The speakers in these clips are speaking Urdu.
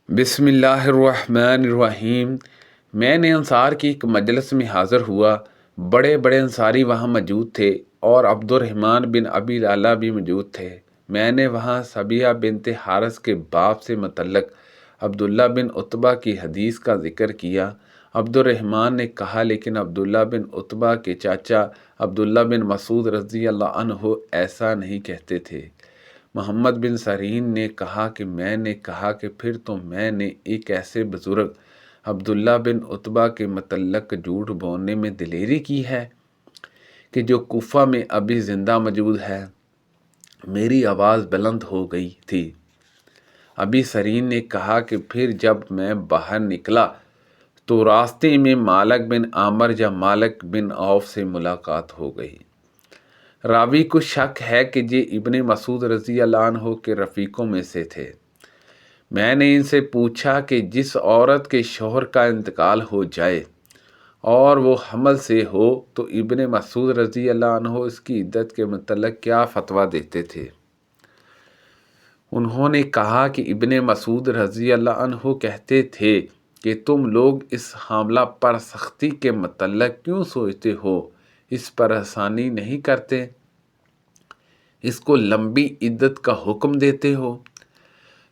بسم اللہ الرحمن الرحیم۔ میں نے انصار کی ایک مجلس میں حاضر ہوا۔ بڑے بڑے انصاری وہاں موجود تھے اور عبد الرحمن بن ابی لعلہ بھی موجود تھے۔ میں نے وہاں صبیحہ بنت حارث کے باپ سے متعلق عبداللہ بن عتبہ کی حدیث کا ذکر کیا۔ عبد الرحمن نے کہا لیکن عبداللہ بن عتبہ کے چاچا عبداللہ بن مسعود رضی اللہ عنہ ایسا نہیں کہتے تھے۔ محمد بن سیرین نے کہا کہ میں نے کہا کہ پھر تو میں نے ایک ایسے بزرگ عبداللہ بن عتبہ کے متعلق جھوٹ بولنے میں دلیری کی ہے کہ جو کوفہ میں ابھی زندہ موجود ہے۔ میری آواز بلند ہو گئی تھی۔ ابی سیرین نے کہا کہ پھر جب میں باہر نکلا تو راستے میں مالک بن عامر یا مالک بن عوف سے ملاقات ہو گئی۔ راوی کو شک ہے کہ یہ ابن مسعود رضی اللہ عنہ کے رفیقوں میں سے تھے۔ میں نے ان سے پوچھا کہ جس عورت کے شوہر کا انتقال ہو جائے اور وہ حمل سے ہو تو ابن مسعود رضی اللہ عنہ اس کی عدت کے متعلق کیا فتویٰ دیتے تھے؟ انہوں نے کہا کہ ابن مسعود رضی اللہ عنہ کہتے تھے کہ تم لوگ اس حاملہ پر سختی کے متعلق کیوں سوچتے ہو؟ اس پر آسانی نہیں کرتے، اس کو لمبی عدت کا حکم دیتے ہو۔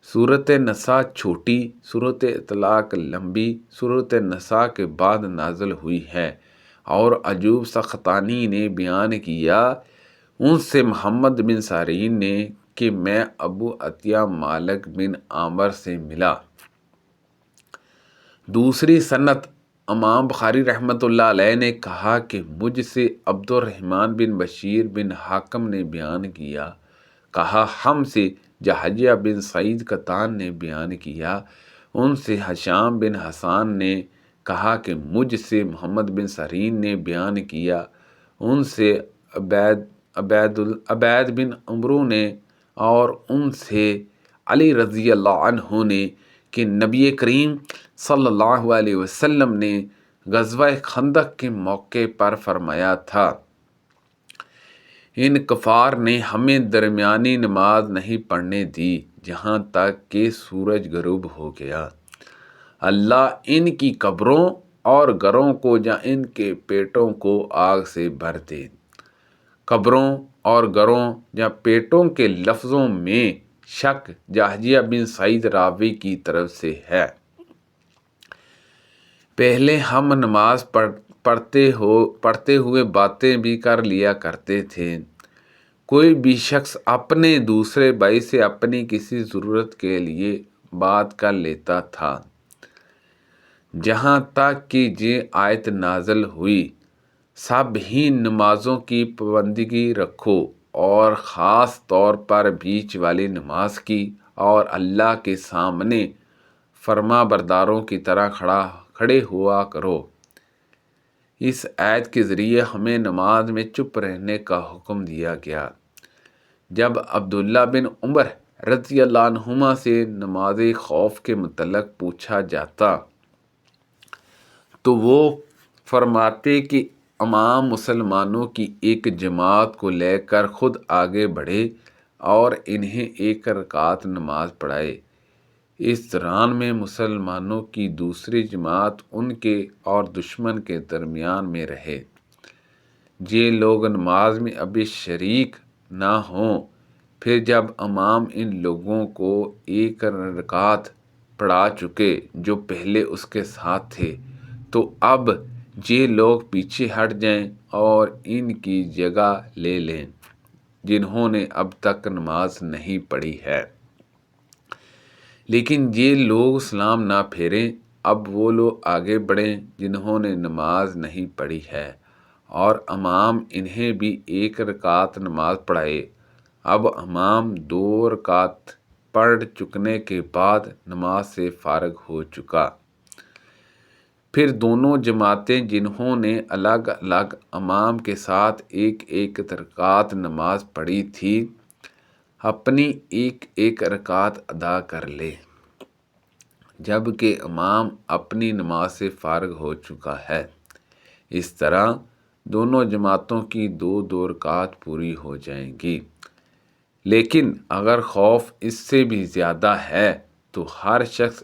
سورۃ نساء چھوٹی، سورۃ اطلاق لمبی، سورۃ نساء کے بعد نازل ہوئی ہے۔ اور ایوب سختیانی نے بیان کیا ان سے محمد بن سیرین نے کہ میں ابو عطیہ مالک بن عامر سے ملا۔ دوسری سند امام بخاری رحمۃ اللہ علیہ نے کہا کہ مجھ سے عبد الرحمن بن بشیر بن حاکم نے بیان کیا، کہا ہم سے جہیہ بن سعید قطان نے بیان کیا، ان سے ہشام بن حسان نے کہا کہ مجھ سے محمد بن سیرین نے بیان کیا، ان سے عبید بن عمرو نے اور ان سے علی رضی اللہ عنہ نے کہ نبی کریم صلی اللہ علیہ وسلم نے غزوہ خندق کے موقع پر فرمایا تھا، ان کفار نے ہمیں درمیانی نماز نہیں پڑھنے دی جہاں تک کہ سورج غروب ہو گیا۔ اللہ ان کی قبروں اور گھروں کو یا ان کے پیٹوں کو آگ سے بھر دے۔ قبروں اور گھروں یا پیٹوں کے لفظوں میں شک جہیہ بن سعید راوی کی طرف سے ہے۔ پہلے ہم نماز پڑھتے ہوئے باتیں بھی کر لیا کرتے تھے۔ کوئی بھی شخص اپنے دوسرے بھائی سے اپنی کسی ضرورت کے لیے بات کر لیتا تھا، جہاں تک کہ یہ آیت نازل ہوئی، سب ہی نمازوں کی پابندی رکھو اور خاص طور پر بیچ والی نماز کی، اور اللہ کے سامنے فرما برداروں کی طرح کھڑے ہوا کرو۔ اس آیت کے ذریعے ہمیں نماز میں چپ رہنے کا حکم دیا گیا۔ جب عبداللہ بن عمر رضی اللہ عنہما سے نماز خوف کے متعلق پوچھا جاتا تو وہ فرماتے کہ امام مسلمانوں کی ایک جماعت کو لے کر خود آگے بڑھے اور انہیں ایک رکعت نماز پڑھائے۔ اس دوران میں مسلمانوں کی دوسری جماعت ان کے اور دشمن کے درمیان میں رہے۔ یہ لوگ نماز میں ابھی شریک نہ ہوں، پھر جب امام ان لوگوں کو ایک رکعت پڑھا چکے جو پہلے اس کے ساتھ تھے تو اب یہ لوگ پیچھے ہٹ جائیں اور ان کی جگہ لے لیں جنہوں نے اب تک نماز نہیں پڑھی ہے، لیکن یہ لوگ سلام نہ پھیریں۔ اب وہ لوگ آگے بڑھیں جنہوں نے نماز نہیں پڑھی ہے، اور امام انہیں بھی ایک رکعت نماز پڑھائے۔ اب امام 2 رکعت پڑھ چکنے کے بعد نماز سے فارغ ہو چکا، پھر دونوں جماعتیں جنہوں نے الگ الگ امام کے ساتھ ایک ایک رکعت نماز پڑھی تھی اپنی ایک ایک رکعت ادا کر لے، جبکہ امام اپنی نماز سے فارغ ہو چکا ہے۔ اس طرح دونوں جماعتوں کی 2 رکعت پوری ہو جائیں گی۔ لیکن اگر خوف اس سے بھی زیادہ ہے تو ہر شخص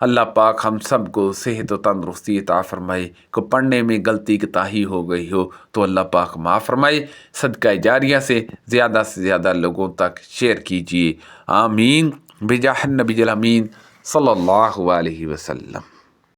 اللہ پاک ہم سب کو صحت و تندرستی عطا فرمائے، کو پڑھنے میں غلطی کوتاہی ہو گئی ہو تو اللہ پاک معاف فرمائے، صدقہ جاریہ سے زیادہ لوگوں تک شیئر کیجیے، آمین بجاہ النبی الامین صلی اللہ علیہ وسلم۔